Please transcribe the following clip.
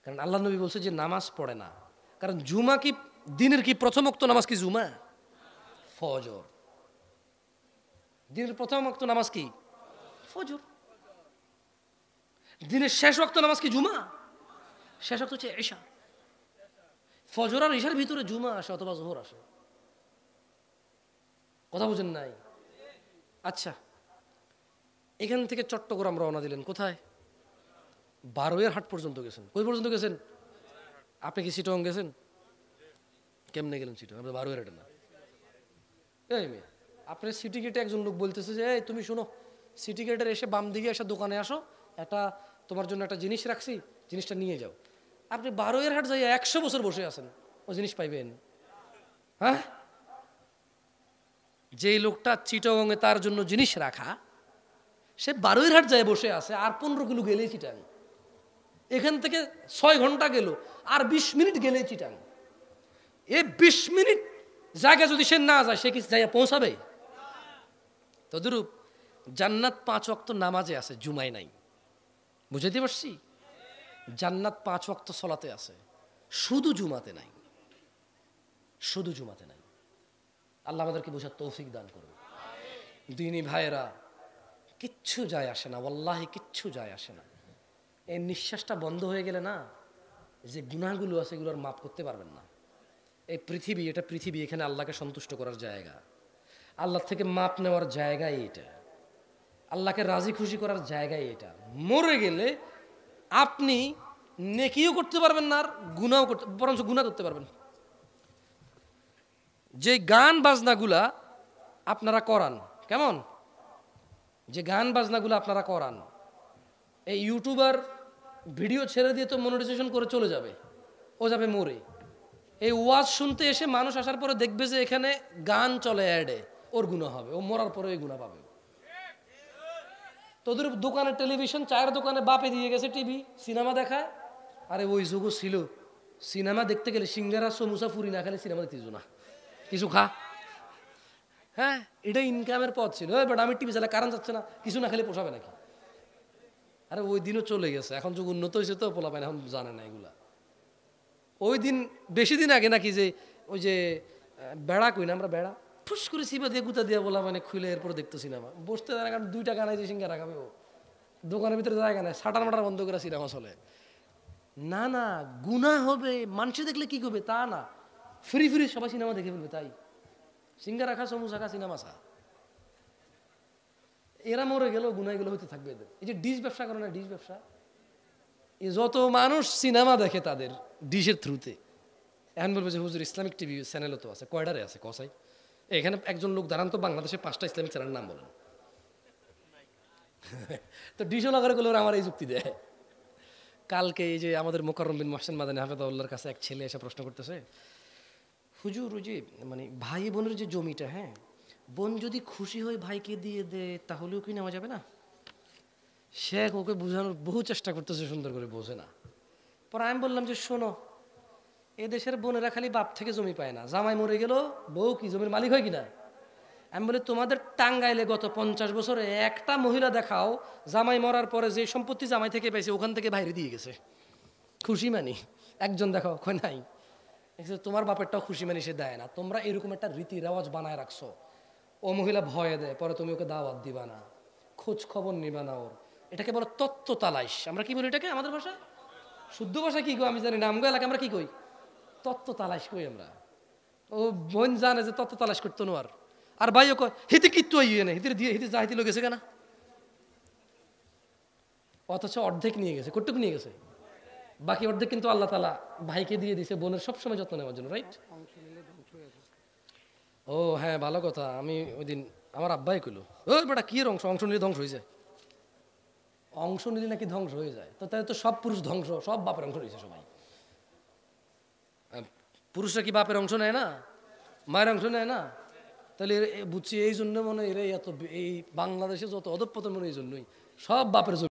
কারণ আল্লাহ নবী বলছে যে নামাজ পড়ে না, কারণ জুমা কি দিনের কি প্রথম ওয়াক্ত নামাজ কি জুমা? ফজর। দিনের প্রথম ওয়াক্ত নামাজ কি? ফজর। দিনের শেষ ওয়াক্ত নামাজ কি জুমা? শেষ ওয়াক্ত হচ্ছে ঈশা। ফজর আর ঈশার ভিতরে জুমা আসে অথবা যোহর আসে। কথা বুঝেন নাই? আচ্ছা, এখান থেকে চট্টগ্রাম রওনা দিলেন কোথায়? বারোয়ের হাট পর্যন্ত গেছেন। কই পর্যন্ত গেছেন? আপনি কি চিটং গেছেন? কেমনে গেলেন চিটং? আপনি বারোয়ের হাটে না। এই মেয়ে, আপনার সিটি গেটে একজন লোক বলতেছে যে এই তুমি শোনো, সিটি গেটের এসে বাম দিকে এসে দোকানে আসো, একটা তোমার জন্য একটা জিনিস রাখছি, জিনিসটা নিয়ে যাও। আপনি বারোয়ের হাট যাই 100 বছর বসে আছেন, ও জিনিস পাইবেন? হ্যাঁ, যেই লোকটা চিটংয়ে তার জন্য জিনিস রাখা, সে বারোয়ের হাট যায় বসে আছে, আর 15 কিলো গেলেই চিটাং। এখান থেকে 6 ঘন্টা গেল, আর 20 মিনিট গেলেই চিটাং। এই 20 মিনিট জায়গা যদি সে না যায়, সে কি জায়গা পৌঁছাবে? তদ্রূপ জান্নাত 5 ওয়াক্ত নামাজে আছে, জুমায় নাই। বুঝাইতে পারছি? জান্নাত 5 ওয়াক্ত সলাতে আছে, শুধু জুমাতে নাই। শুধু জুমাতে নাই। আল্লাহ আমাদেরকে বোঝার তৌফিক দান করবে। দিনী ভাইয়েরা, কিচ্ছু যায় আসে না, ওয়াল্লাহি কিচ্ছু যায় আসে না। এই নিঃশ্বাসটা বন্ধ হয়ে গেলে না, যে গুনাহগুলো আছে এগুলো আর মাফ করতে পারবেন না। এই পৃথিবী, এটা পৃথিবী, এখানে আল্লাহকে সন্তুষ্ট করার জায়গা, আল্লাহ থেকে মাপ নেওয়ার জায়গায় এটা, আল্লাহকে রাজি খুশি করার জায়গায় এটা। মরে গেলে আপনি নেকিও করতে পারবেন না, আর গুনাহও করতে, বরঞ্চ গুনাহ করতে পারবেন। যে গান বাজনাগুলা আপনারা করান, কেমন? যে গান বাজনাগুলো আপনারা করান, এই ইউটিউবার ভিডিও ছেড়ে দিয়ে তো মনিটাইজেশন করে চলে যাবে, ও যাবে মরে। এই ওয়াজ শুনতে এসে মানুষ আসার পরে দেখবে যে এখানে গান চলে অ্যাডে, ওর গুনাহ হবে, ও মরার পরে ওই গুনাহ পাবে। তোদের দোকানে টেলিভিশন, চায়ের দোকানে বাপে দিয়ে গেছে টিভি, সিনেমা দেখায়। আরে ওই যুগও ছিল, সিনেমা দেখতে গেলে সিঙ্গারা সমুসা ফুরি না খেলে সিনেমা দেখতে না, কিছু খা। হ্যাঁ, এটা ইনকামের পথ ছিল। বাট আমি টিভি চালা, কারণ যাচ্ছে না, কিছু না খেলে পোষাবে নাকি? আরে ওই দিনও চলে গেছে, এখন যুগ উন্নত হয়েছে তো পোলাপায় এখন জানে না এগুলা। ওই দিন বেশি দিন আগে নাকি যে ওই যে বেড়া কই না আমরা, বেড়া ফুস করে সিপা দিয়ে গুতা দিয়ে বলা মানে খুলে এরপর দেখতো সিনেমা। বসতে দেয় না, কারণ 2 টাকা নাই যে সিঙ্গারা খাবে ও, দোকানের ভিতরে জায়গা নেই, সাটার মাটার বন্ধ করে সিনেমা চলে। না না, গুনাহ হবে, মানুষে দেখলে কি করবে তা না, ফ্রি ফ্রি সবাই সিনেমা দেখে ফেলবে, তাই সিঙ্গারা খা, সমুসা খা, সিনেমা খা। এরা মরে গেলেও গুনাহগুলো হতে থাকবে এদের। এই যে ডিশ ব্যবসা করে না, ডিশ ব্যবসা, এই যত মানুষ সিনেমা দেখে তাদের ডিশের থ্রুতে। এখন বলবো যে হুজুর ইসলামিক টিভি চ্যানেলও তো আছে, কয়টারে আছে কসাই? এখানে একজন লোক দাঁড়ান তো, বাংলাদেশে 5টা ইসলামিক চ্যানেলের নাম বলেন। তো ডিশও লাগারে গুলো আমার এই যুক্তি দেয়। কালকে এই যে আমাদের মোকাররম বিন মোহসেন মাদানী হাফেজাহুল্লাহর কাছে এক ছেলে এসে প্রশ্ন করতেছে, হুজুর ওই যে মানে ভাই বোনের যে জমিটা, হ্যাঁ, বোন যদি খুশি হয় ভাইকে দিয়ে দে, তাহলেও কি নেওয়া যাবে না? শেখ ওকে বোঝানোর বহু চেষ্টা করতেছে, সুন্দর করে বোঝে না। পরে আমি বললাম যে শোনো, এদেশের বোনেরা খালি বাপ থেকে জমি পায় না, জামাই মরে গেল বউ কি জমির মালিক হয় কিনা? আমি বলি তোমাদের টাঙ্গাইলে গত 50 বছরে একটা মহিলা দেখাও জামাই মরার পরে যে সম্পত্তি জামাই থেকে পাইছে ওখান থেকে বাইরে দিয়ে গেছে, খুশি মানি? একজন দেখাও, কয় নাই। তোমার বাপেরটাও খুশি মানি সে দেয় না, তোমরা এরকম একটা রীতি রেওয়াজ বানায় রাখছো। ও মহিলা ভয়ে দেয়, পরে তুমি ওকে দাওয়াত দিবা না, খোঁজ খবর নিবা না ওর। এটাকে বলো তত্ত্ব তালাইশ। আমরা কি বলি এটাকে আমাদের ভাষায়? শুদ্ধ ভাষা কি কই আমি জানি না, আমগো এলাকায় আমরা কি কই? তত্ত্ব তালাশ কই আমরা। ও বোন জানে যে তত্ত্ব তালাশ করতো নোয়ার, আর ভাইও কয় হিতে কিত্তু ইয়ে নেই, হিতে দিয়ে হিতে যা হিতে গেছে কেনা, অথচ অর্ধেক নিয়ে গেছে। কতটুকু নিয়ে গেছে? বাকি অর্ধেক কিন্তু আল্লাহ তাআলা ভাইকে দিয়ে দিয়েছে বোনের সবসময় যত্ন নেওয়ার জন্য, রাইট? ও হ্যাঁ, ভালো কথা। আমি ওই দিন আমার আব্বাই কইলো, ওই বেটা কি অংশ, অংশ নিলে ধ্বংস হয়ে যায়। অংশ নিলে নাকি ধ্বংস হয়ে যায়? তো তাহলে তো সব পুরুষ ধ্বংস, সব বাপের অংশ নিয়েছে সবাই। পুরুষরা কি বাপের অংশ নেয় না, মায়ের অংশ নেয় না? তাহলে বুঝছি এই জন্য মনে হয় এরা এত, এই বাংলাদেশে যত অধঃপতন মনে এই জন্যই, সব বাপের জন্য।